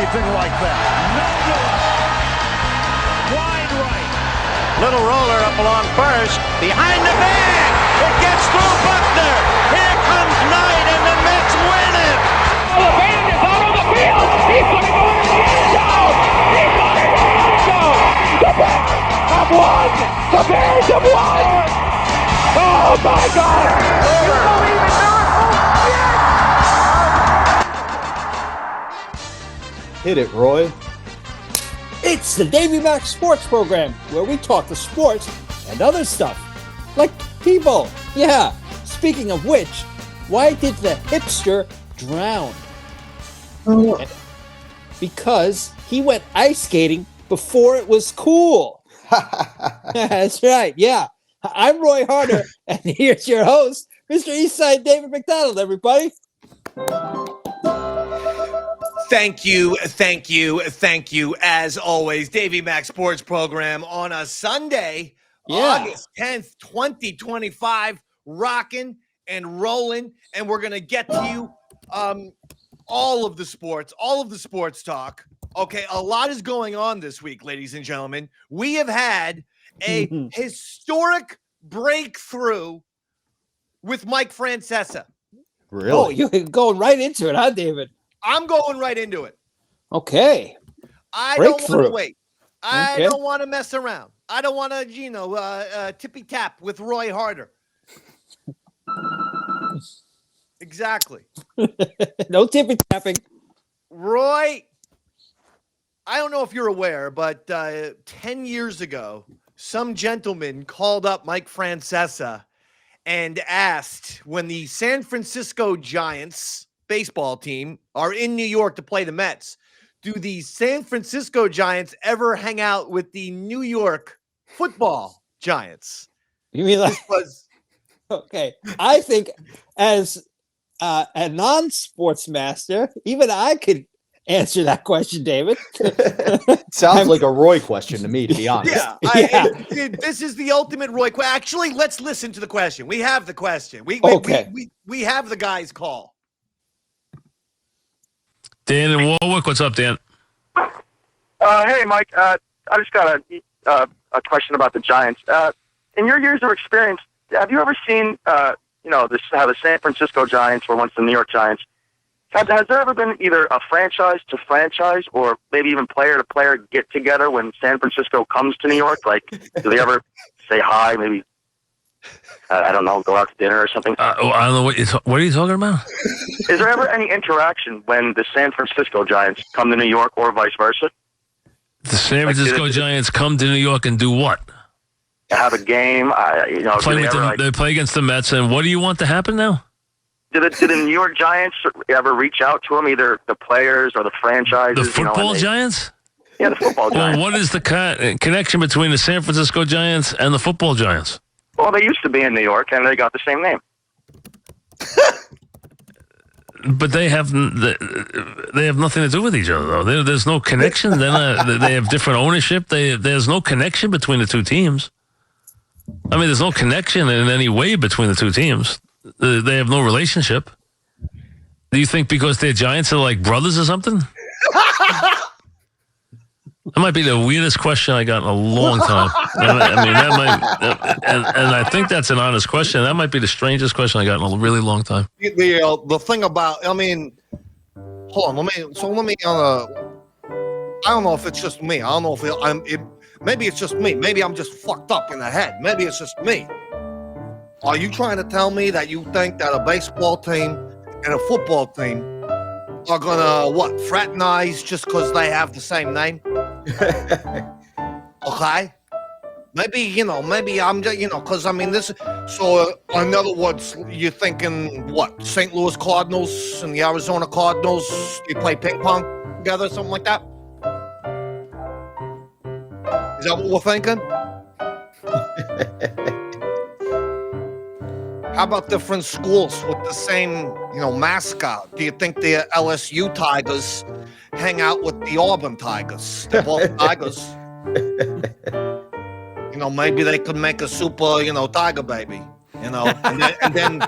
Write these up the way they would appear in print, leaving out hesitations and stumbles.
anything like that. Wide right. Little roller up along first. Behind the bag. It gets through Buckner. Here comes Knight, and the Mets win it. Oh, the band is out on the field. He's going to go in the end zone. He's going to go in the end zone. The Bears have won. The Bears have won. Oh, my God. You believe in miracles? Yes. Hit it, Roy. It's the Davey Mac Sports Program, where we talk the sports and other stuff. Like people. Yeah. Speaking of which, why did the hipster drown? Because he went ice skating before it was cool. That's right. Yeah. I'm Roy Harter, and here's your host, Mr. Eastside David McDonald, everybody. Thank you. As always, Davey Mac Sports Program on a Sunday, August 10th, 2025, rocking and rolling, and we're going to get to you all of the sports talk. Okay, a lot is going on this week, ladies and gentlemen. We have had a historic breakthrough with Mike Francesa. Really? Oh, you're going right into it, huh, David? I'm going right into it. Okay. I don't want to wait. I Okay. don't want to mess around. I don't want to, tippy tap with Roy Harter. Exactly. No tippy tapping. Roy, I don't know if you're aware, but 10 years ago, some gentleman called up Mike Francesa and asked, when the San Francisco Giants baseball team are in New York to play the Mets, do the San Francisco Giants ever hang out with the New York football Giants? You mean like, This was okay. I think as a non-sports master, even I could answer that question, David. Sounds like a Roy question to me, to be honest. This is the ultimate Roy. Actually, let's listen to the question. We have the question. We have the guy's call. Dan in Warwick, what's up, Dan? Hey, Mike. I just got a question about the Giants. In your years of experience, have you ever seen, how the San Francisco Giants were once the New York Giants? Has there ever been either a franchise to franchise or maybe even player to player get together when San Francisco comes to New York? Like, do they ever say hi? Maybe, I don't know, go out to dinner or something? I don't know. What are you talking about? Is there ever any interaction when the San Francisco Giants come to New York or vice versa? The San Francisco Giants come to New York and do what? Have a game? They play against the Mets, and what do you want to happen now? Did the New York Giants ever reach out to them, either the players or the franchises? The football Giants? Yeah, the football Giants. Well, what is the connection between the San Francisco Giants and the football Giants? Well, they used to be in New York, and they got the same name. But they have nothing to do with each other, though. There's no connection. They have different ownership. There's no connection between the two teams. I mean, there's no connection in any way between the two teams. They have no relationship. Do you think because they're Giants are like brothers or something? That might be the weirdest question I got in a long time. And I think that's an honest question. That might be the strangest question I got in a really long time. The thing about, hold on, I don't know if it's just me. I don't know if maybe it's just me. Maybe I'm just fucked up in the head. Maybe it's just me. Are you trying to tell me that you think that a baseball team and a football team are gonna fraternize just because they have the same name? Okay, maybe I'm just because this. So in other words, you're thinking what? St. Louis Cardinals and the Arizona Cardinals, you play ping pong together, something like that. Is that what we're thinking? How about different schools with the same, mascot? Do you think the LSU Tigers hang out with the Auburn Tigers? They're both Tigers. Maybe they could make a super, tiger baby. you know, and then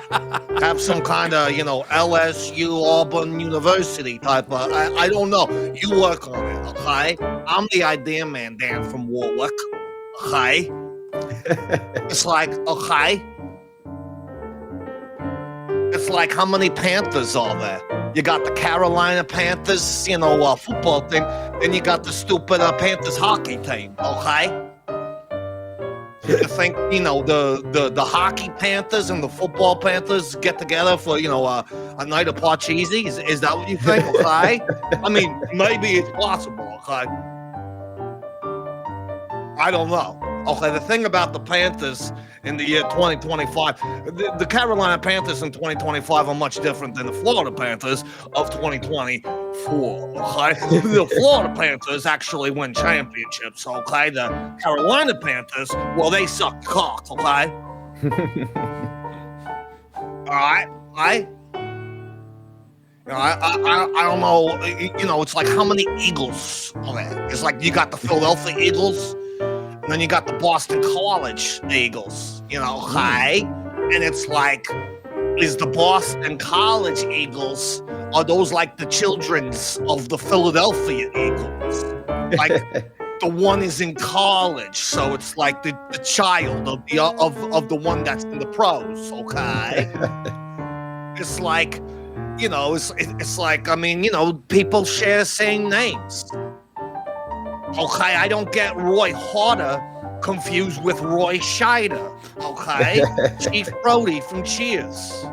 have some kind of, you know, LSU, Auburn University type of, I don't know. You work on it, okay? I'm the idea man, Dan, from Warwick, okay? It's like, okay? It's like, how many Panthers are there? You got the Carolina Panthers, you know, football team. Then you got the stupid Panthers hockey team, okay? You think, you know, the hockey Panthers and the football Panthers get together for, you know, a night of Parcheesi? Is that what you think, okay? I mean, maybe it's possible, okay? I don't know. Okay, the thing about the Panthers in the year 2025, the Carolina Panthers in 2025 are much different than the Florida Panthers of 2024, okay? The Florida Panthers actually win championships, okay? The Carolina Panthers, well, they suck cock, okay? All right? I don't know, you know, it's like how many Eagles are there? It's like you got the Philadelphia Eagles, and then you got the Boston College Eagles, you know, okay? And it's like, is the Boston College Eagles, are those like the children's of the Philadelphia Eagles? Like, the one is in college, so it's like the child of the one that's in the pros, okay? It's like, you know, it's like, I mean, you know, people share the same names. Okay, I don't get Roy Harter confused with Roy Scheider. Okay, Chief Brody from Cheers.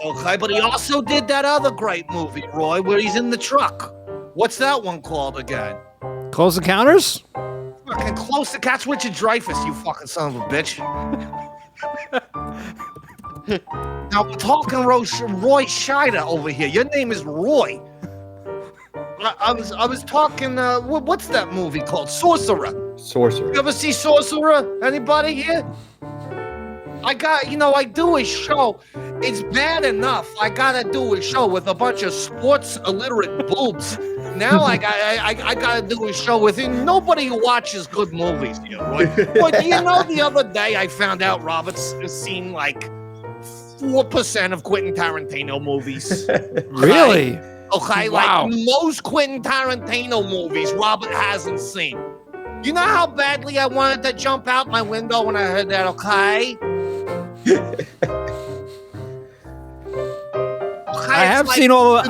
Okay, but he also did that other great movie, Roy, where he's in the truck. What's that one called again? Close Encounters? Fucking Close Encounters. Richard Dreyfuss, you fucking son of a bitch. Now we're talking Roy Scheider over here. Your name is Roy. I was talking, what's that movie called? Sorcerer. You ever see Sorcerer? Anybody here? I do a show. It's bad enough I gotta do a show with a bunch of sports illiterate boobs. Now I gotta do a show with nobody who watches good movies here, right? But you know, the other day I found out Robert's seen like 4% of Quentin Tarantino movies. Really? Okay, wow. Like most Quentin Tarantino movies Robert hasn't seen. You know how badly I wanted to jump out my window when I heard that, okay? I have seen all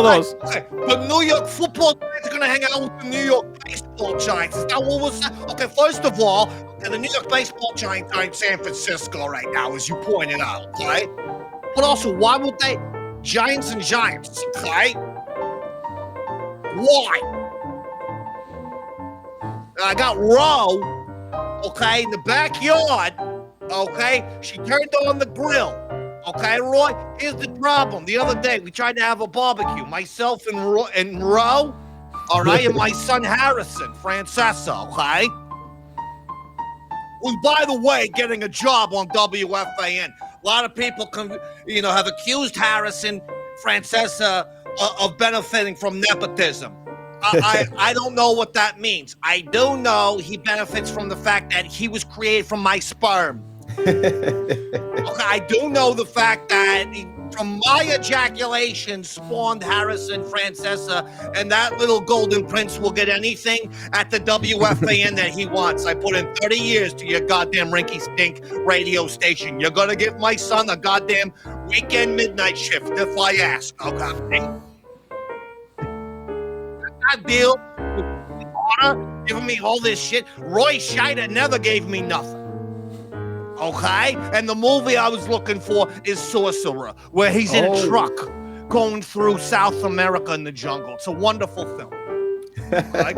those. Okay. The New York football Giants are going to hang out with the New York baseball Giants. Is that what was that? Okay, first of all, the New York baseball Giants are in San Francisco right now, as you pointed out, okay? But also, why would they? Giants and Giants, okay? Why? I got Roe, okay, in the backyard, okay? She turned on the grill, okay, Roy? Here's the problem. The other day, we tried to have a barbecue, myself and Roe, all right, and my son Harrison, Francesa, okay? Who's, by the way, getting a job on WFAN. A lot of people have accused Harrison, Francesa, of benefiting from nepotism. I don't know what that means. I do know he benefits from the fact that he was created from my sperm. Okay, I do know the fact that from my ejaculation spawned Harrison, Francesa, and that little golden prince will get anything at the WFAN that he wants. I put in 30 years to your goddamn rinky-stink radio station. You're going to give my son a goddamn weekend midnight shift if I ask. Okay? That deal with Harter giving me all this shit. Roy Scheider never gave me nothing. Okay? And the movie I was looking for is Sorcerer, where he's in a truck going through South America in the jungle. It's a wonderful film. Right?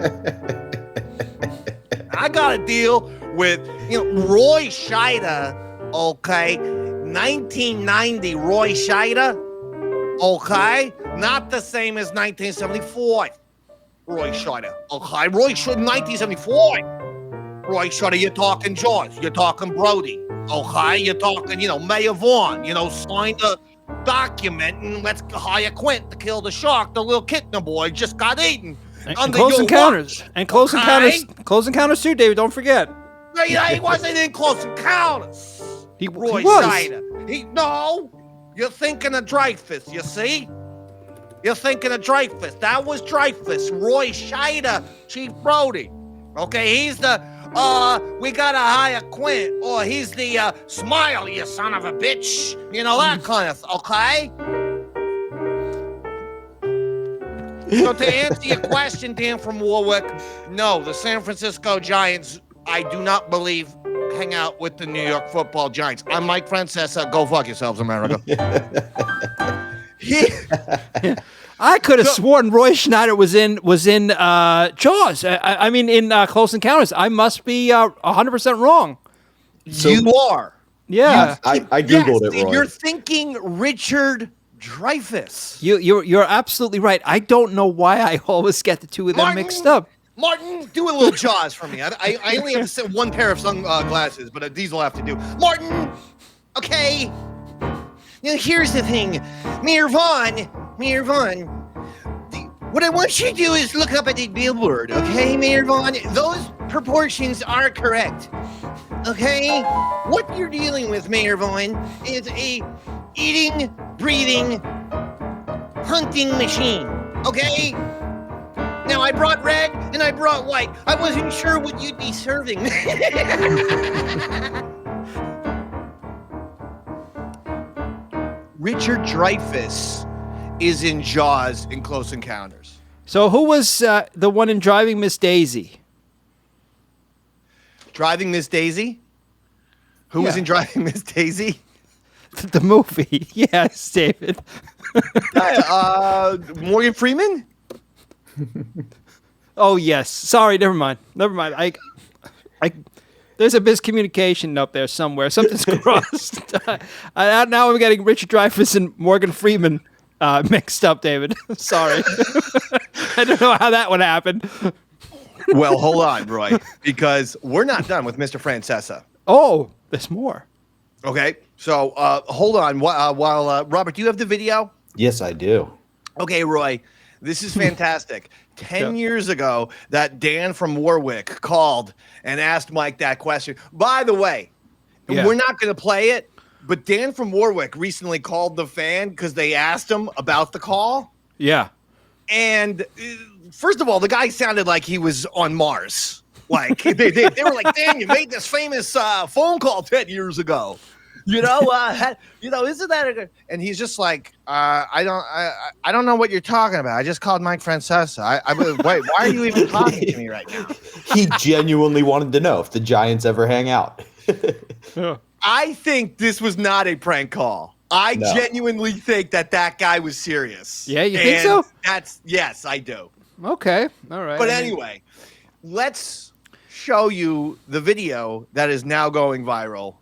I got to deal with, Roy Scheider, okay? 1990 Roy Scheider, okay? Not the same as 1974 Roy Scheider, okay? Roy Scheider, 1974. Roy Scheider, you're talking Jaws, you're talking Brody, okay? You're talking, Mayor Vaughn, signed a document and let's hire Quint to kill the shark. The little kitten boy just got eaten. And Close Encounters. Watch. And Close Encounters too, David, don't forget. He wasn't in Close Encounters. Roy was. Scheider. No, you're thinking of Dreyfus, you see? You're thinking of Dreyfus. That was Dreyfus. Roy Scheider, Chief Brody. Okay, he's the, we gotta hire Quint, or he's the, smile, you son of a bitch. You know, that kind of, okay? So to answer your question, Dan from Warwick, no, the San Francisco Giants, I do not believe, hang out with the New York Football Giants. I'm Mike Francesa. Go fuck yourselves, America. I could have sworn Roy Schneider was in Jaws. I mean, in Close Encounters. I must be 100% wrong. So, you are. Yeah. I Googled it, Roy. You're thinking Richard Dreyfuss. You're absolutely right. I don't know why I always get the two of them mixed up. Martin, do a little Jaws for me. I only have to set one pair of sunglasses, but these will have to do. Martin, okay. Now here's the thing, Mayor Vaughn. What I want you to do is look up at the billboard, okay, Mayor Vaughn? Those proportions are correct. Okay? What you're dealing with, Mayor Vaughn, is a eating, breathing, hunting machine. Okay? Now, I brought red and I brought white. I wasn't sure what you'd be serving. Richard Dreyfuss is in Jaws in Close Encounters. So who was the one in Driving Miss Daisy? Driving Miss Daisy? Who was in Driving Miss Daisy? The movie. Yes, David. Morgan Freeman? Oh, yes. Sorry, never mind. I there's a miscommunication up there somewhere. Something's crossed. Now I'm getting Richard Dreyfuss and Morgan Freeman mixed up, David. Sorry. I don't know how that would happen. Well, hold on, Roy, because we're not done with Mr. Francesa. Oh, there's more. Okay, so hold on. While Robert, do you have the video? Yes, I do. Okay, Roy, this is fantastic. 10 years ago, that Dan from Warwick called and asked Mike that question. By the way, we're not going to play it, but Dan from Warwick recently called the fan because they asked him about the call. Yeah. And first of all, the guy sounded like he was on Mars. Like they were like, Dan, you made this famous phone call 10 years ago. Isn't that a good? And he's just like, I don't know what you're talking about. I just called Mike Francesa. Wait, why are you even talking to me right now? He genuinely wanted to know if the Giants ever hang out. I think this was not a prank call. I genuinely think that guy was serious. Yeah, you think so? Yes, I do. Okay, all right. But anyway, let's show you the video that is now going viral.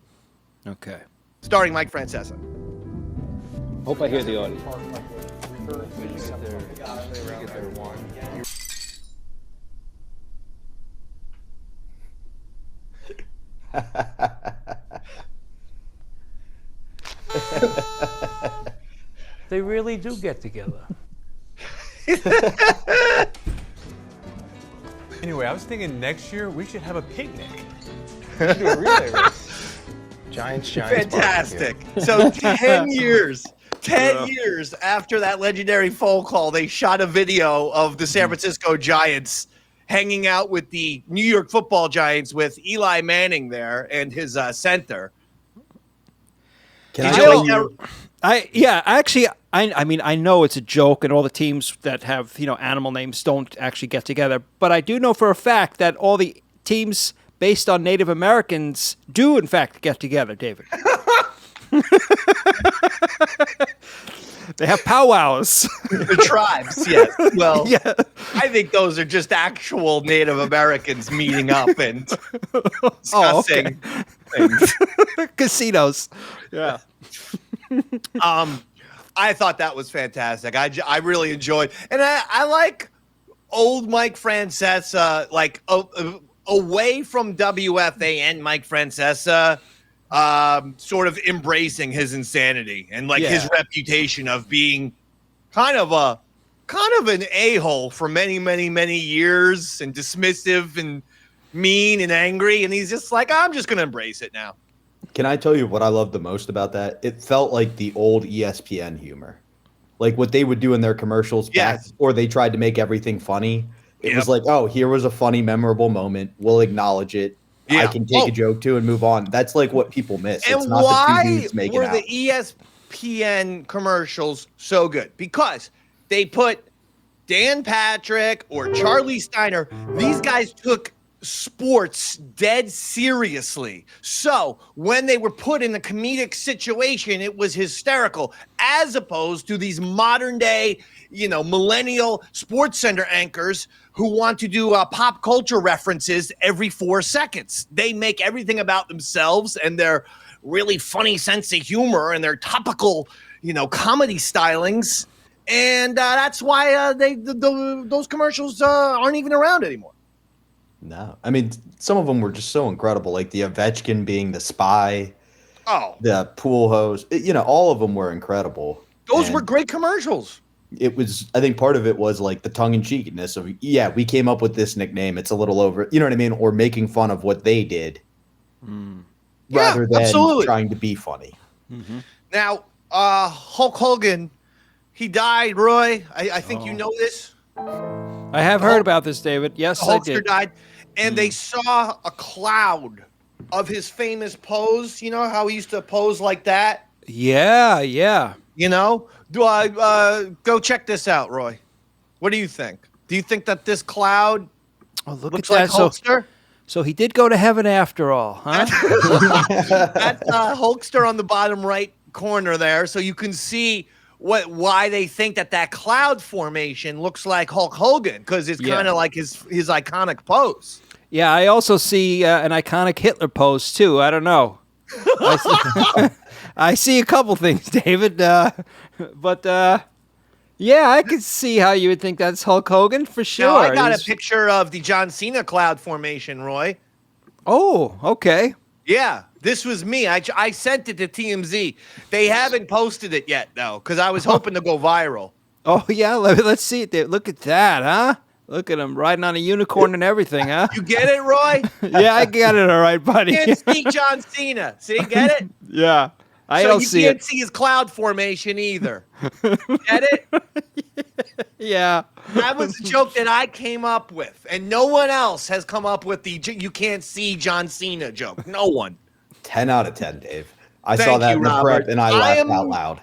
Okay. Starring Mike Francesa. Hope I hear the audio. They really do get together. Anyway, I was thinking next year we should have a picnic. Do a relay race. Giants. Fantastic. So 10 years after that legendary phone call, they shot a video of the San Francisco Giants hanging out with the New York Football Giants with Eli Manning there and his center. I know it's a joke and all the teams that have, animal names don't actually get together, but I do know for a fact that all the teams based on Native Americans do in fact get together, David. They have powwows. The tribes, yes. Well, yeah. I think those are just actual Native Americans meeting up and discussing things. Casinos. Yeah. I thought that was fantastic. I really enjoyed, and I like old Mike Francesa, like away from WFA and Mike Francesa, sort of embracing his insanity and his reputation of being kind of an a-hole for many, many, many years and dismissive and mean and angry. And he's just like, I'm just going to embrace it now. Can I tell you what I love the most about that? It felt like the old ESPN humor. Like what they would do in their commercials back, or they tried to make everything funny. It was like, oh, here was a funny, memorable moment. We'll acknowledge it. Yeah. I can take a joke too and move on. That's like what people miss. And it's not why the two dudes making were out. the ESPN commercials so good? Because they put Dan Patrick or Charlie Steiner. These guys took sports dead seriously. So when they were put in a comedic situation, it was hysterical, as opposed to these modern day, millennial Sports Center anchors who want to do pop culture references every 4 seconds. They make everything about themselves and their really funny sense of humor and their topical, comedy stylings. And that's why those commercials aren't even around anymore. No, I mean, some of them were just so incredible, like the Ovechkin being the spy. Oh, the pool hose. All of them were incredible. Those were great commercials. It was, I think part of it was like the tongue-in-cheekiness of, we came up with this nickname. It's a little over, you know what I mean? Or making fun of what they did rather than trying to be funny. Mm-hmm. Now, Hulk Hogan, he died, Roy. I think you know this. I have heard about this, David. Yes, I Hulkster did. died, and they saw a cloud of his famous pose. You know how he used to pose like that? Yeah. Go check this out, Roy. What do you think? Do you think that this cloud looks like Hulkster? So he did go to heaven after all, huh? That's Hulkster on the bottom right corner there, so you can see why they think that cloud formation looks like Hulk Hogan, because it's kind of like his iconic pose. Yeah, I also see an iconic Hitler pose too. I don't know. I see a couple things, David. But I could see how you would think that's Hulk Hogan for sure. Now, I got a picture of the John Cena cloud formation, Roy. Oh, okay. Yeah, this was me. I sent it to TMZ. They haven't posted it yet, though, because I was hoping to go viral. Oh, yeah, let's see it, David. Look at that, huh? Look at him riding on a unicorn and everything, huh? You get it, Roy? Yeah, I got it all right, buddy. You can't see John Cena. See, get it? Yeah. I don't see it. You can't see his cloud formation either. Get it? Yeah. That was a joke that I came up with, and no one else has come up with the you can't see John Cena joke. No one. 10 out of 10, Dave. I saw that in the prep, and I laughed out loud.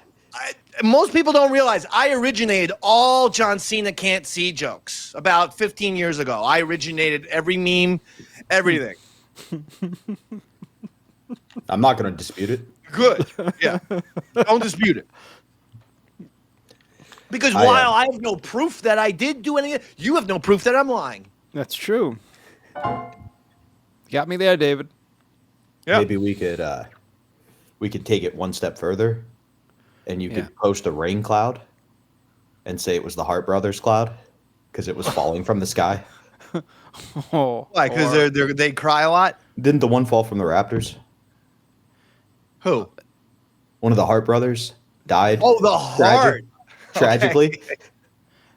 Most people don't realize I originated all John Cena can't see jokes about 15 years ago. I originated every meme, everything. I'm not going to dispute it. Good. Yeah. Don't dispute it. Because while I have no proof that I did do anything, you have no proof that I'm lying. That's true. Got me there, David. Yeah. Maybe we could take it one step further, and you could post a rain cloud and say it was the Hart brothers cloud because it was falling from the sky. Why? Because they cry a lot? Didn't the one fall from the Raptors? Who? One of the Hart brothers died. Oh, the Hart. Tragically. Okay.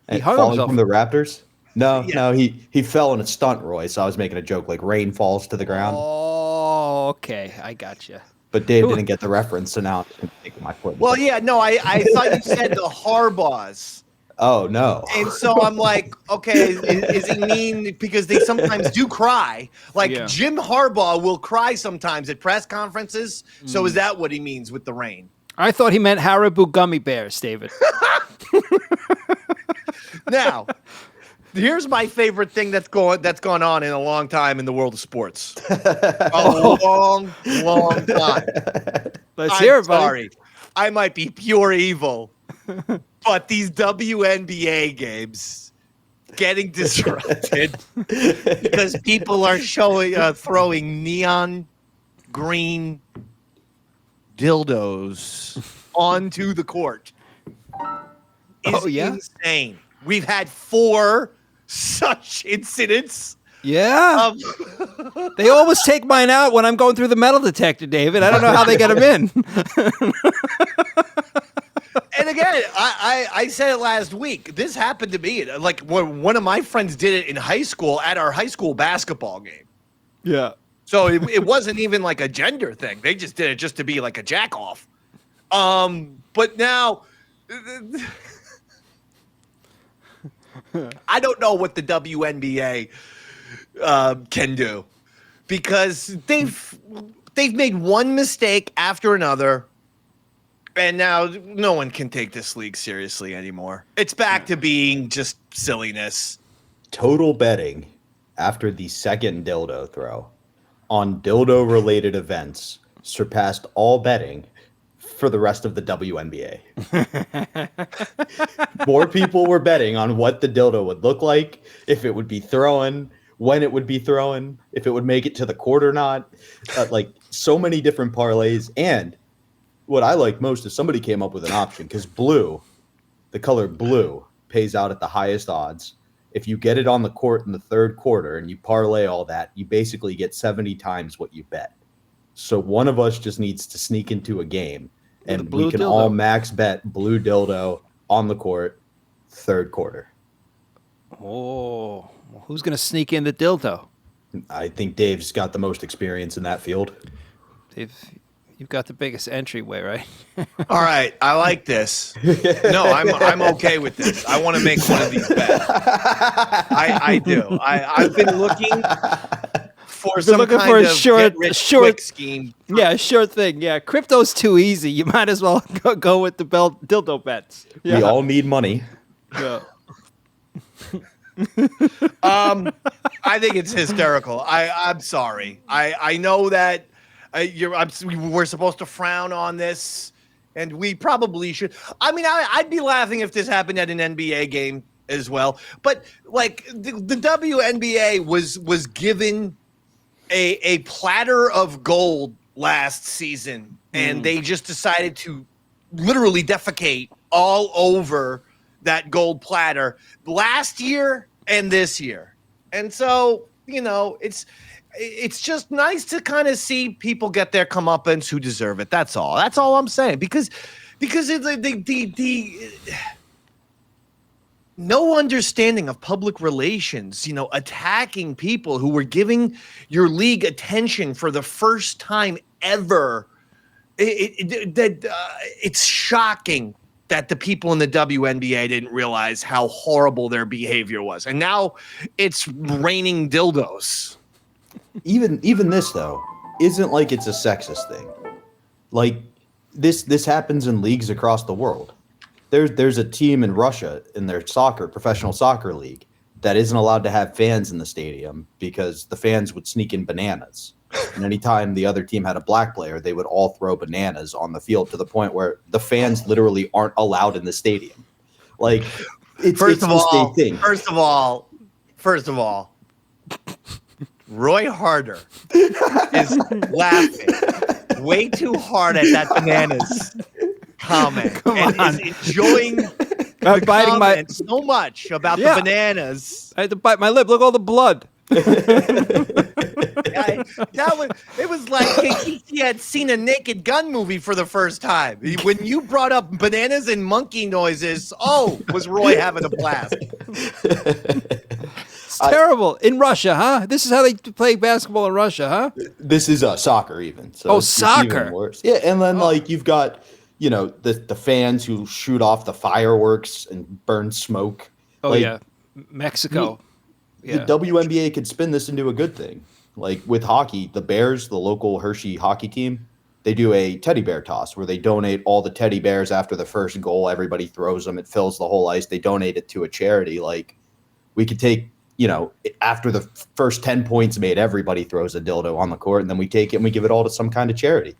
And falling from the Raptors? No, he fell in a stunt, Roy, so I was making a joke like rain falls to the ground. Oh, okay. I got you. But Dave didn't get the reference, so now I'm taking my foot. Well, yeah, no, I thought you said the Harbaughs. Oh, no. And so I'm like, okay, is he mean because they sometimes do cry? Like Jim Harbaugh will cry sometimes at press conferences. So is that what he means with the rain? I thought he meant Haribo gummy bears, David. Now, here's my favorite thing that's gone on in a long time in the world of sports. A long time. Let's hear it, buddy. Sorry, I might be pure evil, but these WNBA games getting disrupted because people are throwing neon green dildos onto the court is insane. We've had 4 such incidents. Yeah. They always take mine out when I'm going through the metal detector, David. I don't know how they get them in. And again, I said it last week. This happened to me. Like one of my friends did it in high school at our high school basketball game. Yeah. So it wasn't even like a gender thing. They just did it just to be like a jack off. But now I don't know what the WNBA can do, because they've made one mistake after another, and now no one can take this league seriously anymore. It's back to being just silliness. Total betting after the second dildo throw on dildo-related events surpassed all betting for the rest of the WNBA. More people were betting on what the dildo would look like, if it would be thrown, when it would be thrown, if it would make it to the court or not. Like, so many different parlays. And what I like most is somebody came up with an option, because blue, the color blue, pays out at the highest odds. If you get it on the court in the third quarter and you parlay all that, you basically get 70 times what you bet. So one of us just needs to sneak into a game, and we can all max bet blue dildo on the court, third quarter. Oh, who's going to sneak in the dildo? I think Dave's got the most experience in that field. Dave, you've got the biggest entryway, right? All right, I like this. No, I'm okay with this. I want to make one of these bets. I do. I've been looking for some kind of get-rich-quick scheme. Yeah, a sure thing. Yeah, crypto's too easy. You might as well go with the dildo bets. Yeah. We all need money. Yeah. I think it's hysterical. I'm sorry. I know that we're supposed to frown on this, and we probably should. I mean, I'd be laughing if this happened at an NBA game as well. But like the WNBA was given a platter of gold last season, and they just decided to literally defecate all over that gold platter last year and this year. And so, you know, it's just nice to kind of see people get their comeuppance who deserve it. That's all. That's all I'm saying. Because the no understanding of public relations, you know, attacking people who were giving your league attention for the first time ever. It's shocking that the people in the WNBA didn't realize how horrible their behavior was. And now it's raining dildos. Even this, though, isn't like it's a sexist thing. Like, this happens in leagues across the world. There's a team in Russia in their professional soccer league that isn't allowed to have fans in the stadium because the fans would sneak in bananas. And anytime the other team had a black player, they would all throw bananas on the field, to the point where the fans literally aren't allowed in the stadium. Like, First of all, Roy Harter is laughing way too hard at that bananas comment and is enjoying the comment so much about the bananas. I had to bite my lip. Look, all the blood. It was like he had seen a Naked Gun movie for the first time. When you brought up bananas and monkey noises, was Roy having a blast? It's terrible. In Russia, huh? This is how they play basketball in Russia, huh? This is soccer even. So it's soccer. Even worse. Yeah, and then like you've got, you know, the fans who shoot off the fireworks and burn smoke. Oh, like, yeah. Mexico. The WNBA could spin this into a good thing. Like with hockey, the Bears, the local Hershey hockey team, they do a teddy bear toss where they donate all the teddy bears after the first goal. Everybody throws them. It fills the whole ice. They donate it to a charity. Like, we could take, you know, after the first 10 points made, everybody throws a dildo on the court, and then we take it and we give it all to some kind of charity.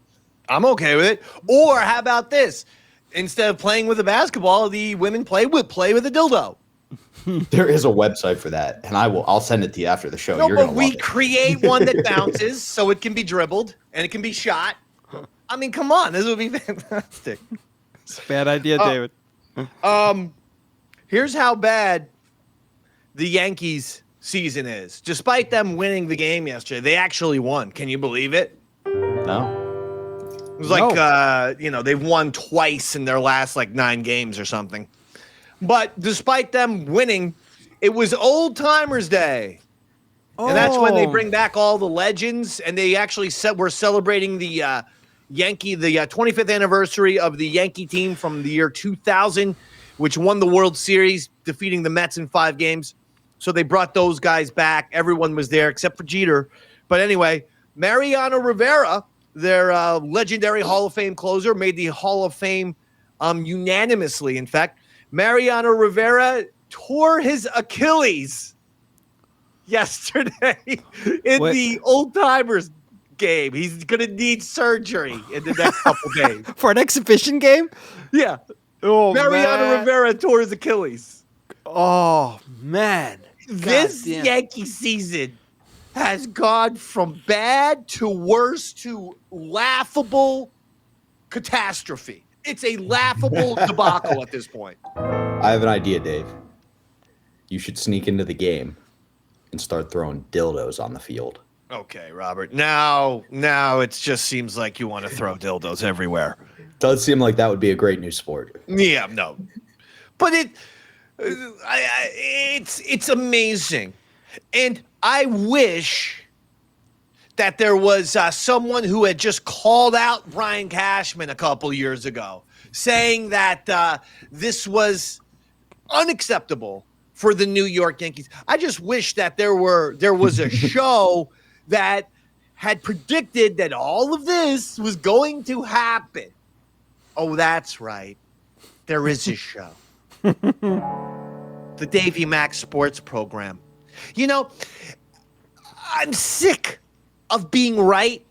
I'm okay with it. Or how about this? Instead of playing with a basketball, the women play with a dildo. There is a website for that, and I'll send it to you after the show. No, You're but gonna we love it. create one that bounces so it can be dribbled and it can be shot. I mean, come on, this would be fantastic. It's a bad idea, David. Here's how bad the Yankees season is. Despite them winning the game yesterday, they actually won. Can you believe it? No. It was like, they've won twice in their last 9 games or something. But despite them winning, it was Old Timers Day. And that's when they bring back all the legends, and they actually we're celebrating the 25th anniversary of the Yankee team from the year 2000, which won the World Series, defeating the Mets in 5 games. So they brought those guys back. Everyone was there except for Jeter. But anyway, Mariana Rivera, their legendary Hall of Fame closer, made the Hall of Fame unanimously. In fact, Mariana Rivera tore his Achilles yesterday in the Old Timers game. He's going to need surgery in the next couple days. For an exhibition game? Yeah. Oh, Mariana Rivera tore his Achilles. Oh, man. This Yankee season has gone from bad to worse to laughable catastrophe. It's a laughable debacle at this point. I have an idea, Dave. You should sneak into the game and start throwing dildos on the field. Okay, Robert. Now it just seems like you want to throw dildos everywhere. Does seem like that would be a great new sport. Yeah, no. But it's amazing. And I wish that there was someone who had just called out Brian Cashman a couple years ago, saying that this was unacceptable for the New York Yankees. I just wish that there was a show that had predicted that all of this was going to happen. Oh, that's right. There is a show. The Davey Mac Sports Program. You know, I'm sick of being right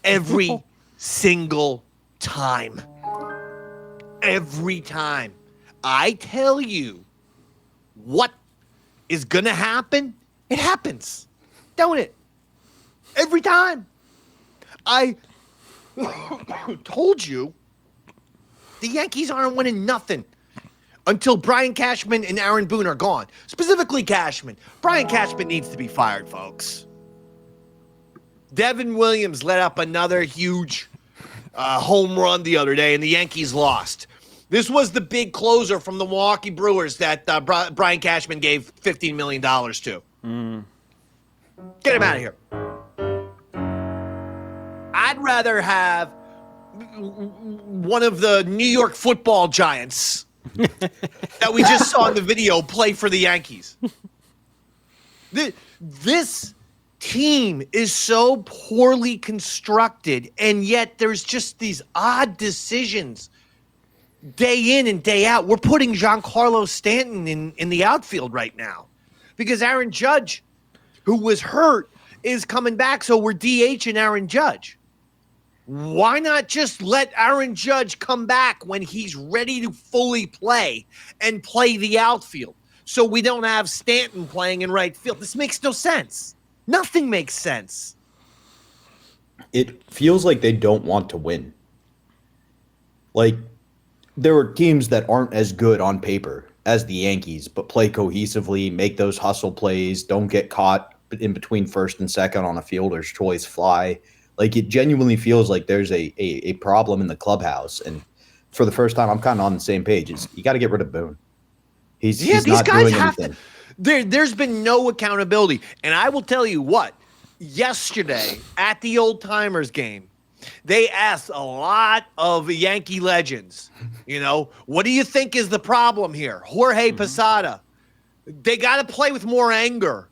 every single time. Every time I tell you what is going to happen, it happens. Don't it? Every time. I told you the Yankees aren't winning nothing until Brian Cashman and Aaron Boone are gone. Specifically Cashman. Brian Cashman needs to be fired, folks. Devin Williams let up another huge home run the other day, and the Yankees lost. This was the big closer from the Milwaukee Brewers that Brian Cashman gave $15 million to. Get him out of here. I'd rather have one of the New York football giants that we just saw in the video play for the Yankees. This team is so poorly constructed, and yet there's just these odd decisions day in and day out. We're putting Giancarlo Stanton in the outfield right now because Aaron Judge, who was hurt, is coming back, so we're DHing Aaron Judge. Why not just let Aaron Judge come back when he's ready to fully play and play the outfield so we don't have Stanton playing in right field? This makes no sense. Nothing makes sense. It feels like they don't want to win. Like, there are teams that aren't as good on paper as the Yankees, but play cohesively, make those hustle plays, don't get caught in between first and second on a fielder's choice fly. Like, it genuinely feels like there's a problem in the clubhouse. And for the first time, I'm kind of on the same page. You got to get rid of Boone. He's not doing anything. There's been no accountability. And I will tell you what, yesterday at the Old Timers game, they asked a lot of Yankee legends, what do you think is the problem here? Jorge Posada. They got to play with more anger.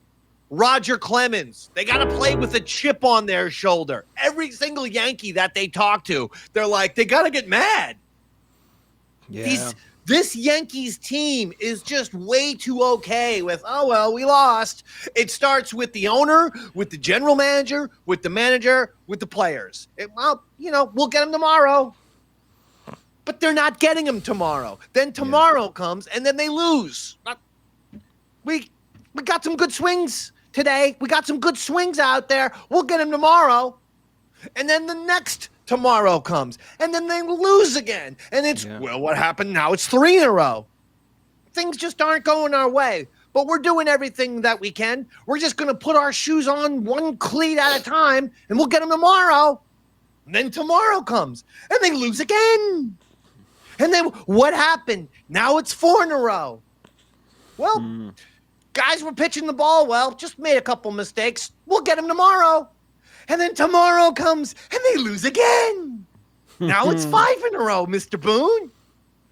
Roger Clemens. They got to play with a chip on their shoulder. Every single Yankee that they talk to, they're like, they got to get mad. Yeah. This Yankees team is just way too okay with, oh, well, we lost. It starts with the owner, with the general manager, with the manager, with the players. We'll get them tomorrow. But they're not getting them tomorrow. Then tomorrow comes, and then they lose. We got some good swings today. We got some good swings out there. We'll get them tomorrow. And then the next tomorrow comes, and then they lose again. And it's, well, what happened now? It's 3 in a row. Things just aren't going our way. But we're doing everything that we can. We're just going to put our shoes on one cleat at a time, and we'll get them tomorrow. And then tomorrow comes, and they lose again. And then what happened? Now it's 4 in a row. Well, guys were pitching the ball well, just made a couple mistakes. We'll get them tomorrow. And then tomorrow comes and they lose again. Now it's 5 in a row, Mr. Boone.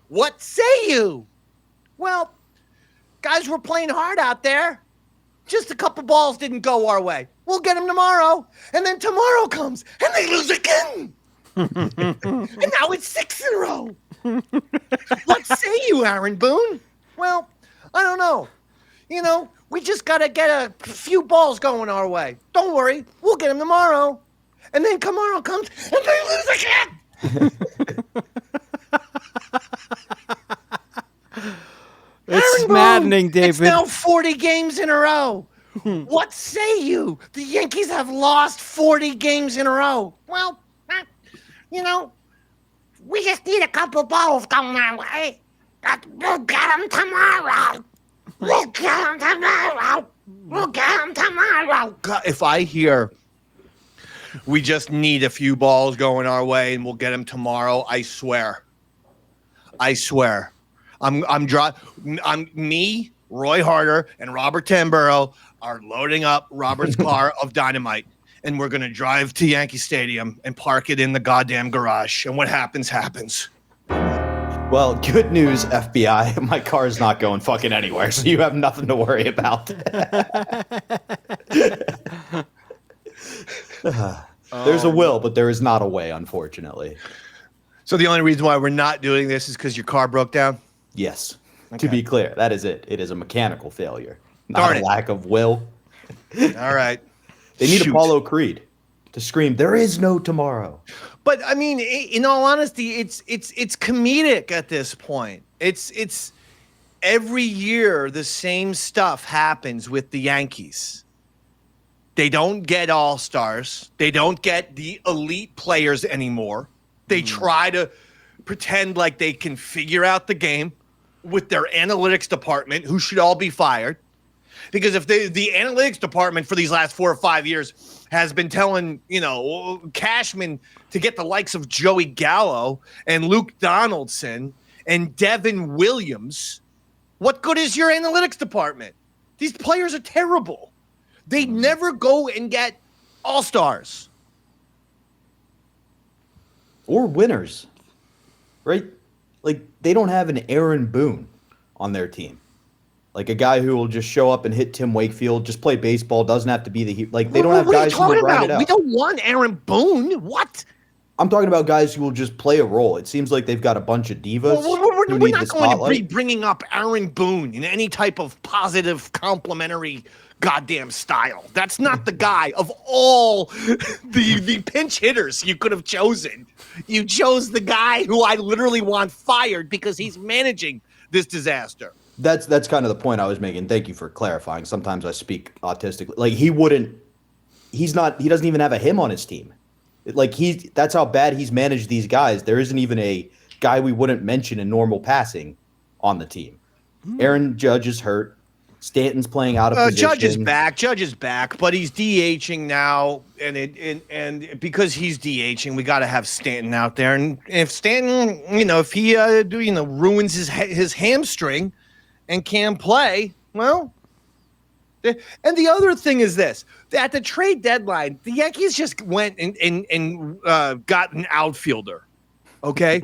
What say you? Well, guys were playing hard out there. Just a couple balls didn't go our way. We'll get them tomorrow. And then tomorrow comes and they lose again. And now it's 6 in a row. What say you, Aaron Boone? Well, I don't know. You know, we just got to get a few balls going our way. Don't worry. We'll get them tomorrow. And then tomorrow comes and they lose again. It's maddening, David. It's now 40 games in a row. What say you? The Yankees have lost 40 games in a row. Well, you know, we just need a couple balls going our way. We'll get them tomorrow. We'll get them tomorrow. We'll get them tomorrow. God, if I hear we just need a few balls going our way and we'll get them tomorrow, I swear. Me, Roy Harter, and Robert Tamburro are loading up Robert's car of dynamite, and we're going to drive to Yankee Stadium and park it in the goddamn garage. And what happens, happens. Well, good news, FBI. My car is not going fucking anywhere, so you have nothing to worry about. There's a will, but there is not a way, unfortunately. So the only reason why we're not doing this is because your car broke down? Yes. Okay. To be clear, that is it. It is a mechanical failure, not a lack of will. All right. They need Apollo Creed to scream, "There is no tomorrow." But I mean, in all honesty, it's comedic at this point. It's every year the same stuff happens with the Yankees. They don't get all-stars. They don't get the elite players anymore. They try to pretend like they can figure out the game with their analytics department, who should all be fired. Because if the analytics department for these last 4 or 5 years has been telling, Cashman to get the likes of Joey Gallo and Luke Donaldson and Devin Williams, what good is your analytics department? These players are terrible. They never go and get all-stars. Or winners, right? Like, they don't have an Aaron Boone on their team. Like a guy who will just show up and hit Tim Wakefield, just play baseball, doesn't have to be the – like, they don't have guys who will grind it out. We don't want Aaron Boone. What? I'm talking about guys who will just play a role. It seems like they've got a bunch of divas. We're not going to be bringing up Aaron Boone in any type of positive, complimentary goddamn style. That's not the guy of all the pinch hitters you could have chosen. You chose the guy who I literally want fired because he's managing this disaster. That's kind of the point I was making. Thank you for clarifying. Sometimes I speak autistically. Like, he doesn't even have a him on his team. That's how bad he's managed these guys. There isn't even a guy we wouldn't mention in normal passing on the team. Aaron Judge is hurt. Stanton's playing out of position. Judge is back, but he's DHing now, and because he's DHing, we got to have Stanton out there. And if Stanton, if he ruins his hamstring and can't play, well. And the other thing is this: at the trade deadline, the Yankees just went and got an outfielder. Okay,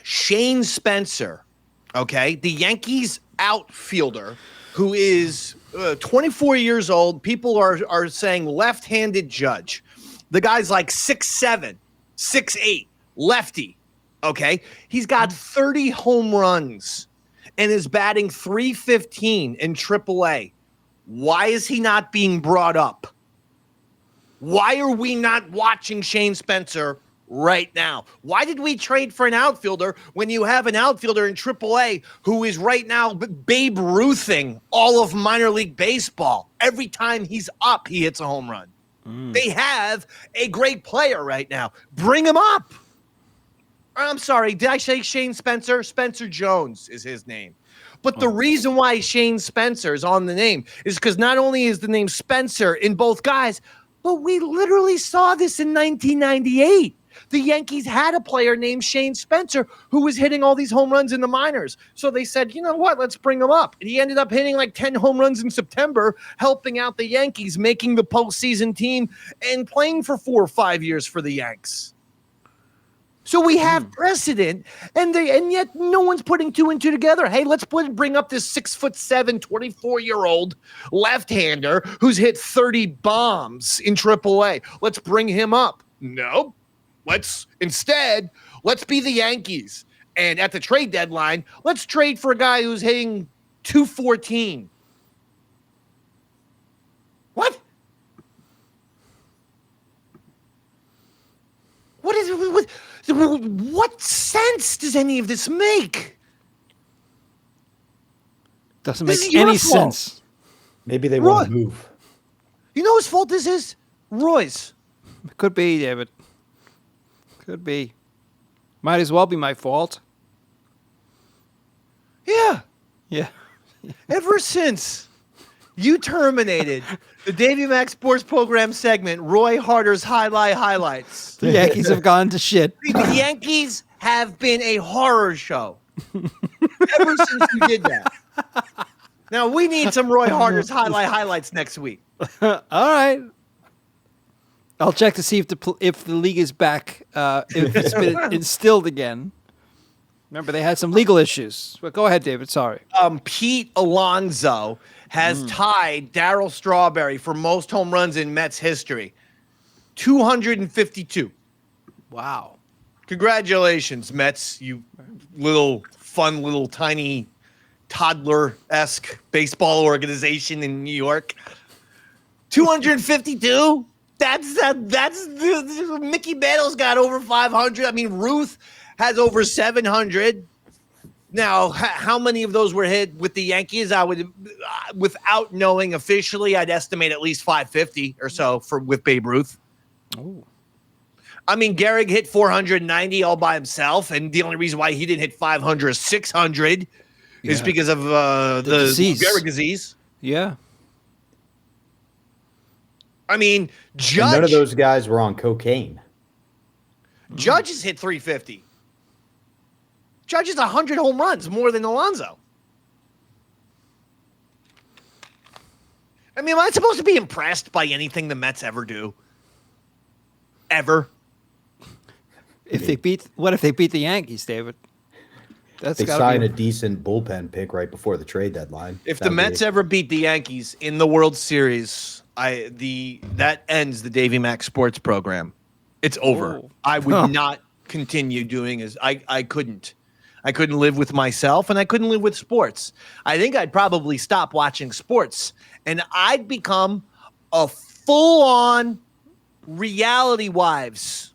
Shane Spencer. Okay, the Yankees outfielder, who is 24 years old. People are saying left-handed Judge. The guy's like 6'7", 6'8", lefty. Okay, he's got 30 home runs and is batting .315 in AAA. Why is he not being brought up? Why are we not watching Shane Spencer right now? Why did we trade for an outfielder when you have an outfielder in AAA who is right now Babe Ruthing all of minor league baseball? Every time he's up, he hits a home run. They have a great player right now. Bring him up. I'm sorry, did I say Shane Spencer? Spencer Jones is his name. But the reason why Shane Spencer is on the name is because not only is the name Spencer in both guys, but we literally saw this in 1998 The Yankees had a player named Shane Spencer who was hitting all these home runs in the minors. So they said, you know what, let's bring him up. And he ended up hitting like 10 home runs in September, helping out the Yankees, making the postseason team and playing for 4 or 5 years for the Yanks. So we have precedent, and yet no one's putting 2 and 2 together. Hey, let's bring up this 6'7", 24-year-old left-hander who's hit 30 bombs in AAA. Let's bring him up. No, let's be the Yankees. And at the trade deadline, let's trade for a guy who's hitting 214. What? What sense does any of this make? Doesn't make any sense. Maybe they want to move. You know whose fault this is? Roy's. Could be, David. Could be. Might as well be my fault. Yeah. Yeah. Ever since you terminated the Davey Mac Sports Program segment, Roy Harter's highlights. The Yankees have gone to shit. The Yankees have been a horror show ever since you did that. Now, we need some Roy Harter's highlights next week. All right. I'll check to see if the league is back, if it's been instilled again. Remember, they had some legal issues. But go ahead, David. Sorry. Pete Alonso has tied Darryl Strawberry for most home runs in Mets history. 252. Wow. Congratulations, Mets, you little tiny toddler-esque baseball organization in New York. 252? That's Mickey Mantle's got over 500. I mean, Ruth has over 700. Now, how many of those were hit with the Yankees? I would, without knowing officially, I'd estimate at least 550 or so with Babe Ruth. Oh. I mean, Gehrig hit 490 all by himself, and the only reason why he didn't hit 500 or 600 is because of the Gehrig disease. Yeah. I mean, Judge. And none of those guys were on cocaine. Judge has hit 350. Judge has 100 home runs, more than Alonso. I mean, am I supposed to be impressed by anything the Mets ever do? Ever? What if they beat the Yankees, David? They signed a decent bullpen pick right before the trade deadline. If the Mets ever beat the Yankees in the World Series, that ends the Davey Mac Sports Program. It's over. Oh. I would not continue doing as I couldn't. I couldn't live with myself, and I couldn't live with sports. I think I'd probably stop watching sports, and I'd become a full-on Reality Wives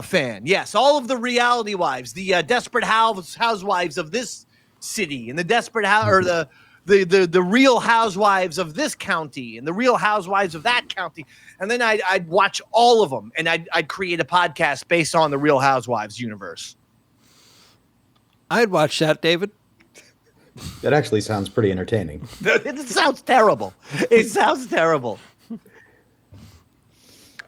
fan. Yes, all of the Reality Wives, the Desperate Housewives of this city, and the the Real Housewives of this county, and the Real Housewives of that county, and then I'd watch all of them, and I'd create a podcast based on the Real Housewives universe. I'd watch that, David. That actually sounds pretty entertaining. It sounds terrible. It sounds terrible.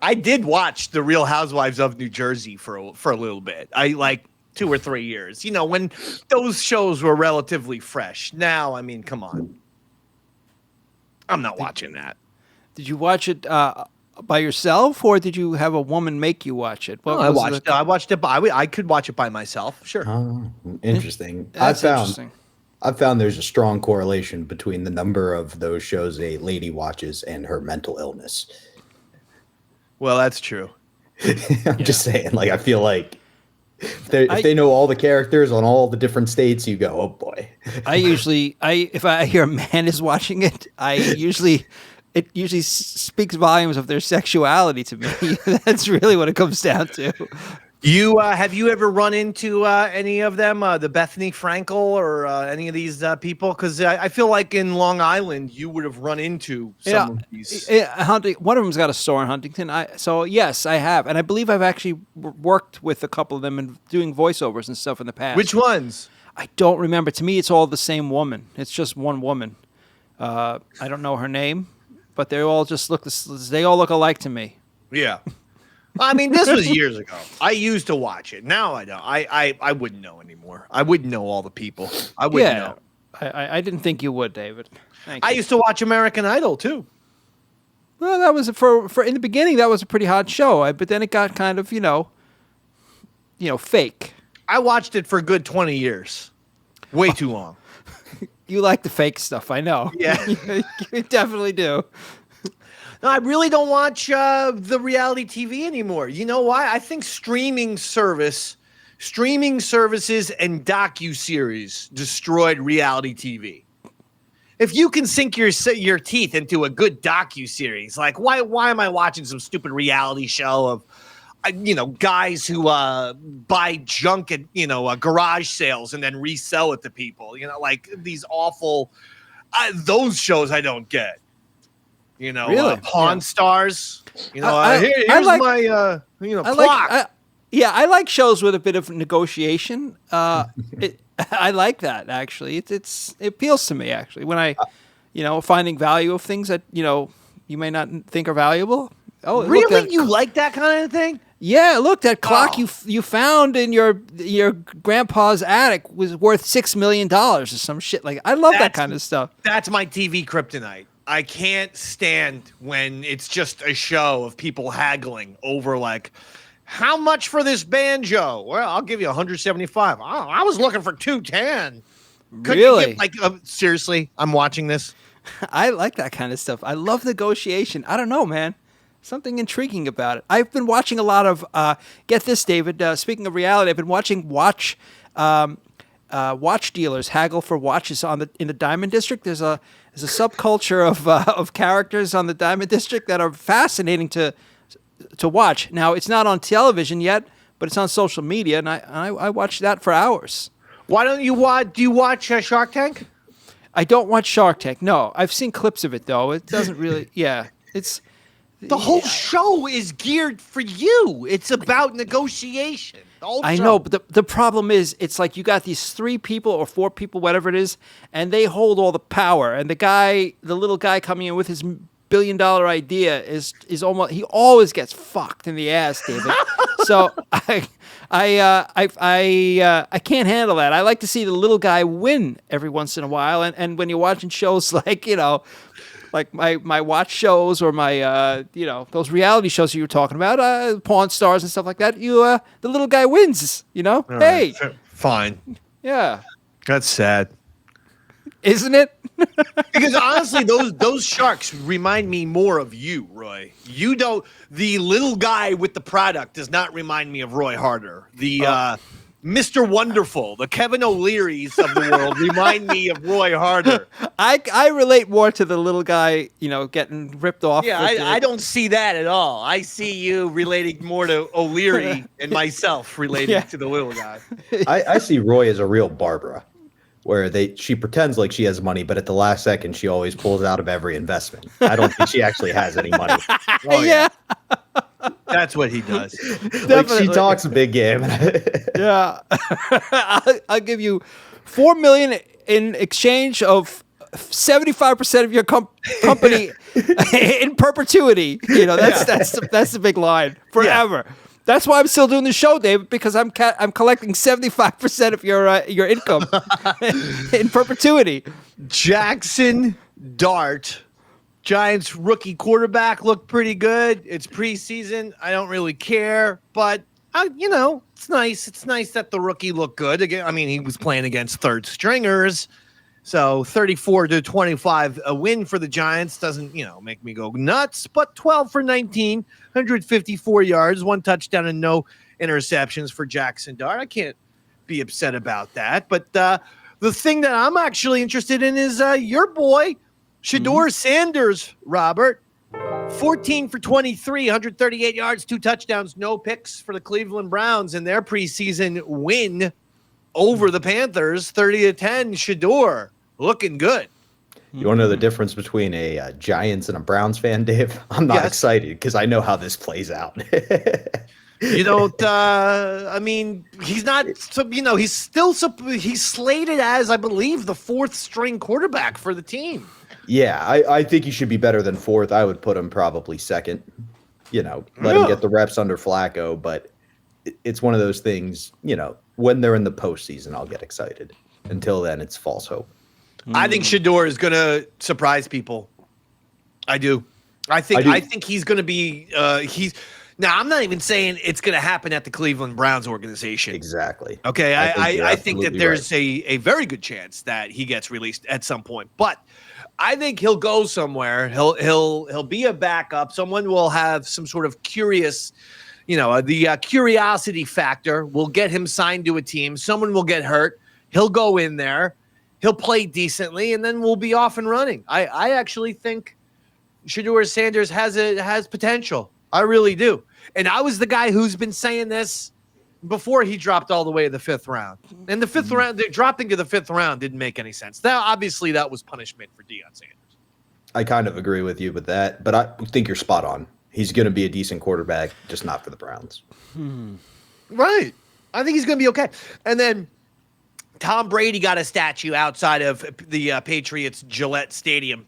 I did watch the Real Housewives of New Jersey for a little bit. I like 2 or 3 years. You know, when those shows were relatively fresh. Now, I mean, come on. I'm not watching that. Did you watch it by yourself, or did you have a woman make you watch it? I watched it. I could watch it by myself. Sure. Interesting. Interesting. I've found there's a strong correlation between the number of those shows a lady watches and her mental illness. Well, that's true. I'm just saying. Like, I feel like if they know all the characters on all the different states, you go, oh boy. If I hear a man is watching it, it usually speaks volumes of their sexuality to me. That's really what it comes down to. Have you ever run into any of them, the Bethany Frankel or any of these people? Because I feel like in Long Island you would have run into some of these. One of them's got a store in Huntington. So yes, I have, and I believe I've actually worked with a couple of them and doing voiceovers and stuff in the past. Which ones? I don't remember. To me, it's all the same woman. It's just one woman. I don't know her name, but they all look alike to me. Yeah. I mean, this was years ago. I used to watch it. Now I don't. I wouldn't know anymore. I wouldn't know all the people. I wouldn't know. I didn't think you would, David. Thank you. I used to watch American Idol too. Well, that was for in the beginning. That was a pretty hot show, but then it got kind of fake. I watched it for a good 20 years. Way too long. You like the fake stuff, I know. Yeah, you definitely do. No, I really don't watch the reality TV anymore. You know why? I think streaming services and docuseries destroyed reality TV. If you can sink your teeth into a good docuseries, like why am I watching some stupid reality show of guys who buy junk at garage sales and then resell it to people? Like these awful those shows I don't get. Really? Pawn Stars. Here's my clock. I like shows with a bit of negotiation. I like that actually. It appeals to me actually when I, finding value of things that you may not think are valuable. Oh, really? You like that kind of thing? Yeah. Look, that clock you found in your grandpa's attic was worth $6 million or some shit. Like I love that kind of stuff. That's my TV kryptonite. I can't stand when it's just a show of people haggling over like, how much for this banjo? Well, I'll give you 175. I was looking for 210. Really? Seriously, I'm watching this. I like that kind of stuff. I love negotiation. I don't know, man. Something intriguing about it. I've been watching a lot of. Get this, David. Speaking of reality, I've been watching watch dealers haggle for watches in the Diamond District. There's a subculture of characters on the Diamond District that are fascinating to watch. Now it's not on television yet, but it's on social media, and I watch that for hours. Why don't you watch? Do you watch Shark Tank? I don't watch Shark Tank. No, I've seen clips of it though. It doesn't really. Yeah, it's. The whole show is geared for you. It's about negotiation. I know, but the problem is, it's like you got these 3 people or 4 people, whatever it is, and they hold all the power. And the little guy coming in with his $1 billion idea is almost, he always gets fucked in the ass, David. So I can't handle that. I like to see the little guy win every once in a while. And when you're watching shows like like my watch shows or my those reality shows you were talking about, Pawn Stars and stuff like that, the little guy wins. All hey, right. Fine. Yeah, that's sad, isn't it? Because honestly, those sharks remind me more of you, Roy. You don't. The little guy with the product does not remind me of Roy Harter. The Mr. Wonderful, the Kevin O'Learys of the world remind me of Roy Harter. I relate more to the little guy, getting ripped off. Yeah, I don't see that at all. I see you relating more to O'Leary and myself relating to the little guy. I see Roy as a real Barbara, where she pretends like she has money, but at the last second, she always pulls out of every investment. I don't think she actually has any money. Oh, yeah. That's what he does. Like she talks a big game. Yeah. I'll give you $4 million in exchange of 75% of your company in perpetuity. That's the big line forever. Yeah. That's why I'm still doing the show, David, because I'm collecting 75% of your income in perpetuity. Jackson Dart, Giants rookie quarterback, looked pretty good. It's preseason. I don't really care, but it's nice. It's nice that the rookie looked good. Again, I mean, he was playing against third stringers. So 34-25, a win for the Giants doesn't, make me go nuts, but 12 for 19, 154 yards, 1 touchdown and no interceptions for Jackson Dart. I can't be upset about that. But the thing that I'm actually interested in is your boy, Shedeur Sanders, Robert. 14 for 23, 138 yards, 2 touchdowns, no picks for the Cleveland Browns in their preseason win over the Panthers, 30-10. Shedeur looking good. You want to know the difference between a Giants and a Browns fan, Dave? I'm not excited because I know how this plays out. You don't. I mean, he's not. He's still. He's slated as, I believe, the 4th string quarterback for the team. Yeah, I think he should be better than 4th. I would put him probably 2nd. let him get the reps under Flacco. But it's one of those things, when they're in the postseason, I'll get excited. Until then, it's false hope. I think Shedeur is going to surprise people. I do. I think he's going to be now, I'm not even saying it's going to happen at the Cleveland Browns organization. Exactly. Okay, I think that there's a very good chance that he gets released at some point. But I think he'll go somewhere. He'll be a backup. Someone will have some sort of curious, the curiosity factor will get him signed to a team. Someone will get hurt. He'll go in there. He'll play decently, and then we'll be off and running. I actually think Shedeur Sanders has potential. I really do. And I was the guy who's been saying this before he dropped all the way to the 5th round. And the 5th round, dropping to the 5th round didn't make any sense. Obviously, that was punishment for Deion Sanders. I kind of agree with you with that, but I think you're spot on. He's going to be a decent quarterback, just not for the Browns. Right. I think he's going to be okay. And then Tom Brady got a statue outside of the Patriots Gillette Stadium.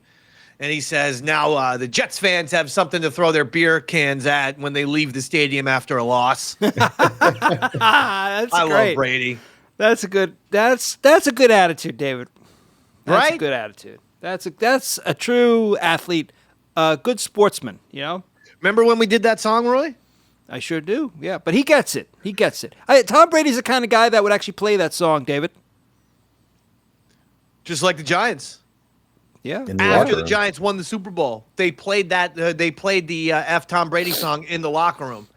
And he says, now the Jets fans have something to throw their beer cans at when they leave the stadium after a loss. I love Brady. That's a good attitude, David. That's right? a good attitude. That's a true athlete, good sportsman, Remember when we did that song, Roy? I sure do. Yeah, but he gets it. Tom Brady's the kind of guy that would actually play that song, David. Just like the Giants. Yeah. After the Giants won the Super Bowl, they played that. They played the F Tom Brady song in the locker room.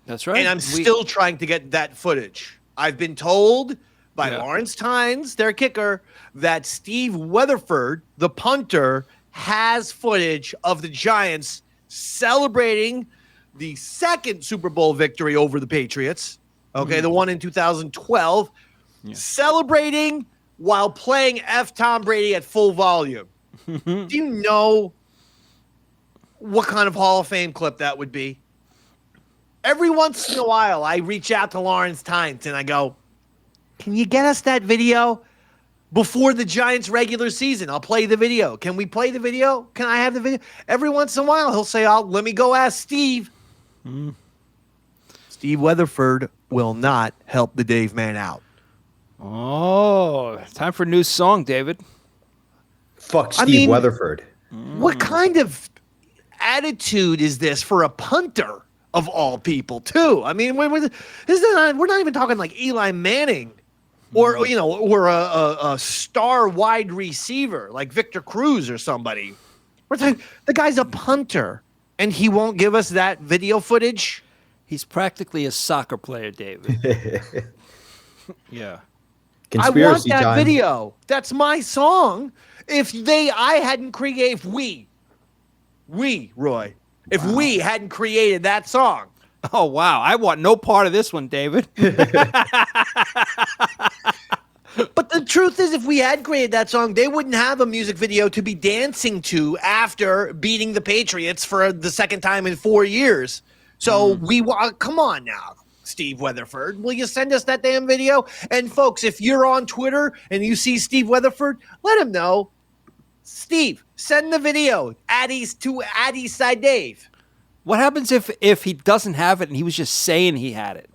That's right. And I'm still trying to get that footage. I've been told by Lawrence Tynes, their kicker, that Steve Weatherford, the punter, has footage of the Giants celebrating the second Super Bowl victory over the Patriots. Okay, the one in 2012, celebrating while playing F Tom Brady at full volume. Do you know what kind of Hall of Fame clip that would be? Every once in a while, I reach out to Lawrence Tynes and I go, can you get us that video before the Giants regular season? I'll play the video. Can we play the video? Can I have the video? Every once in a while, he'll say, let me go ask Steve. Steve Weatherford will not help the Dave man out. Oh, time for a new song, David. Fuck Steve Weatherford. What kind of attitude is this for a punter of all people, too? I mean, we're not even talking like Eli Manning or a star wide receiver like Victor Cruz or somebody. We're talking, the guy's a punter, and he won't give us that video footage. He's practically a soccer player, David. Yeah. I want that video. That's my song. If we, Roy, if we hadn't created that song. Oh, wow. I want no part of this one, David. But the truth is, if we had created that song, they wouldn't have a music video to be dancing to after beating the Patriots for the second time in 4 years. So come on now, Steve Weatherford. Will you send us that damn video? And folks, if you're on Twitter and you see Steve Weatherford, let him know. Steve, send the video. Addie's Side Dave. What happens if he doesn't have it and he was just saying he had it?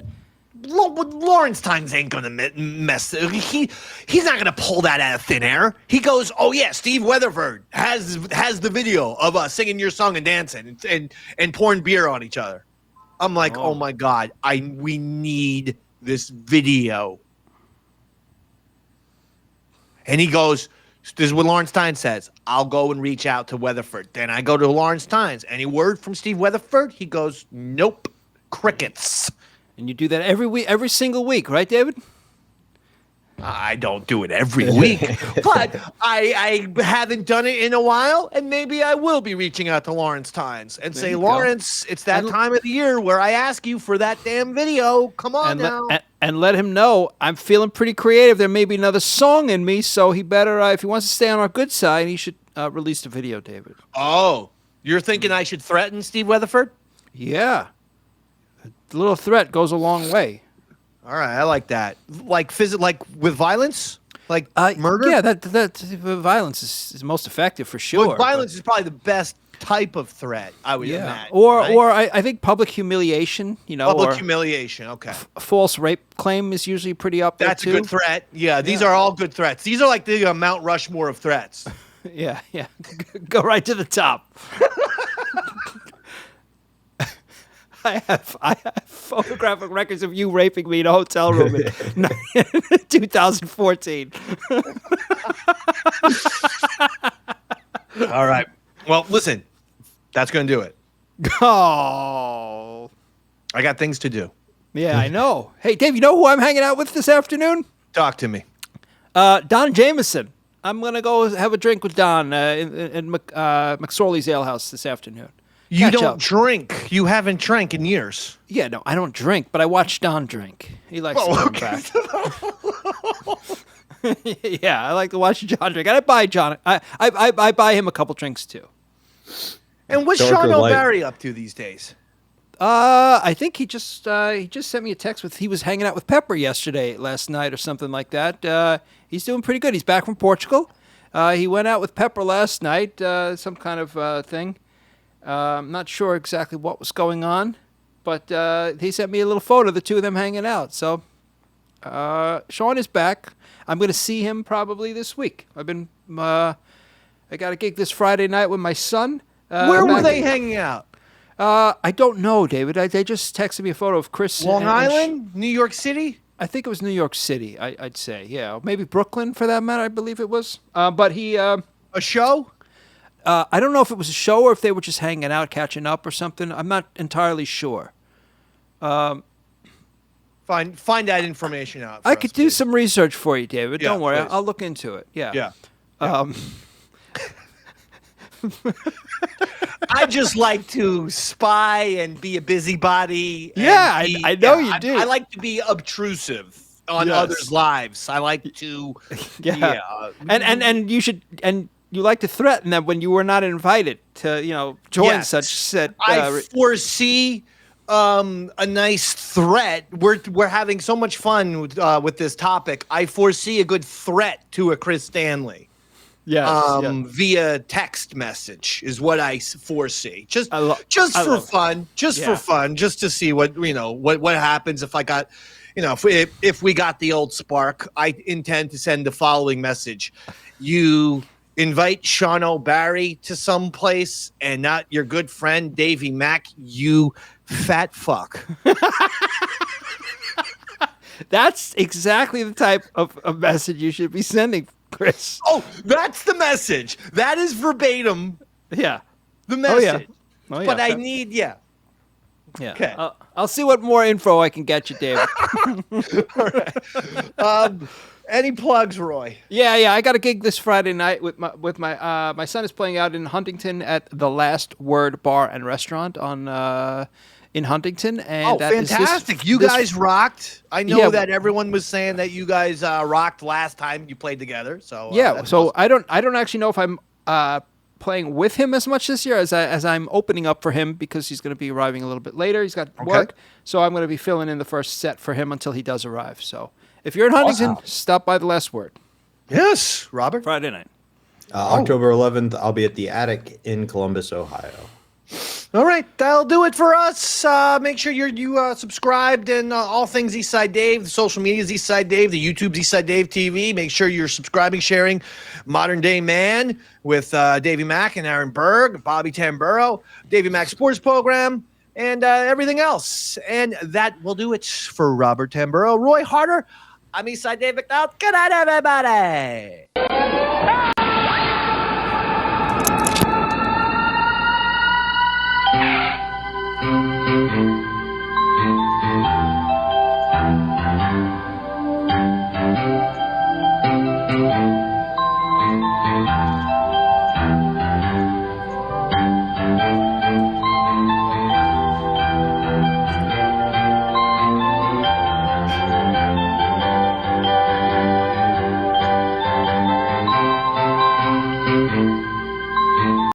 Lawrence Tynes ain't gonna mess. He's not gonna pull that out of thin air. He goes, "Oh yeah, Steve Weatherford has the video of us singing your song and dancing and pouring beer on each other." I'm like, "Oh my god, we need this video." And he goes, "This is what Lawrence Tynes says. I'll go and reach out to Weatherford." Then I go to Lawrence Tynes. Any word from Steve Weatherford? He goes, "Nope, crickets." And you do that every single week, right, David? I don't do it every week, but I haven't done it in a while, and maybe I will be reaching out to Lawrence Tynes and say, Lawrence, it's that time of the year where I ask you for that damn video. Come on now. And let him know I'm feeling pretty creative. There may be another song in me, so he better, if he wants to stay on our good side, he should release the video, David. Oh, you're thinking I should threaten Steve Weatherford? Yeah. A little threat goes a long way. All right, I like that. Like with violence? Like murder? Yeah, that violence is most effective for sure. Well, violence is probably the best type of threat, I would imagine. Or I think public humiliation, Public humiliation, okay. False rape claim is usually pretty up there, That's too. a good threat. Yeah, these are all good threats. These are like the Mount Rushmore of threats. Yeah. Go right to the top. I have photographic records of you raping me in a hotel room in 2014. All right. Well, listen, that's going to do it. Oh. I got things to do. Yeah, I know. Hey, Dave, you know who I'm hanging out with this afternoon? Talk to me. Don Jameson. I'm going to go have a drink with Don in McSorley's Ale House this afternoon. You don't drink. You haven't drank in years. Yeah, no, I don't drink, but I watch Don drink. He likes to come back. Yeah, I like to watch John drink. And I buy John. I buy him a couple drinks too. And what's Sean O'Barry up to these days? I think he just sent me a text with he was hanging out with Pepper last night or something like that. He's doing pretty good. He's back from Portugal. He went out with Pepper last night, some kind of thing. I'm not sure exactly what was going on, but he sent me a little photo of the two of them hanging out. So Sean is back. I'm going to see him probably this week. I got a gig this Friday night with my son. Where were they hanging out? I don't know, David. They just texted me a photo of Chris. Long Island? New York City? I think it was New York City, I'd say. Yeah, maybe Brooklyn for that matter, I believe it was. But he... a show? I don't know if it was a show or if they were just hanging out, catching up or something. I'm not entirely sure. Find that information out. I could do some research for you, David. Yeah, don't worry. please. I'll look into it. Yeah. I just like to spy and be a busybody. Yeah, I know you do. I like to be obtrusive on others' lives. I like to. Yeah. And you should you like to threaten them when you were not invited to join such said. I foresee a nice threat. We're having so much fun with this topic. I foresee a good threat to a Chris Stanley. Via text message is what I foresee. Just for fun, just to see what what happens if I got, if we got the old spark. I intend to send the following message: you invite Sean O'Barry to some place and not your good friend Davey Mac, you fat fuck. That's exactly the type of message you should be sending, Chris. Oh, that's the message. That is verbatim. Yeah. The message. Oh, yeah. But I need, Yeah. Okay. I'll see what more info I can get you, David. All right. Any plugs, Roy? Yeah. I got a gig this Friday night with my son is playing out in Huntington at the Last Word Bar and Restaurant in Huntington. And fantastic! You guys rocked. I know that everyone was saying that you guys rocked last time you played together. So so awesome. I don't actually know if I'm playing with him as much this year as I'm opening up for him because he's going to be arriving a little bit later. He's got work, so I'm going to be filling in the first set for him until he does arrive. So if you're in Huntington, stop by the Last Word. Yes, Robert. Friday night. October 11th, I'll be at the Attic in Columbus, Ohio. All right, that'll do it for us. Make sure you subscribed and all things Eastside Dave, the social medias Eastside Dave, the YouTube's Eastside Dave TV. Make sure you're subscribing, sharing Modern Day Man with Davey Mac and Aaron Berg, Bobby Tamburro, Davey Mac Sports Program, and everything else. And that will do it for Robert Tamburro, Roy Harter. I'm Eastside Dave McDowell. Good night, everybody.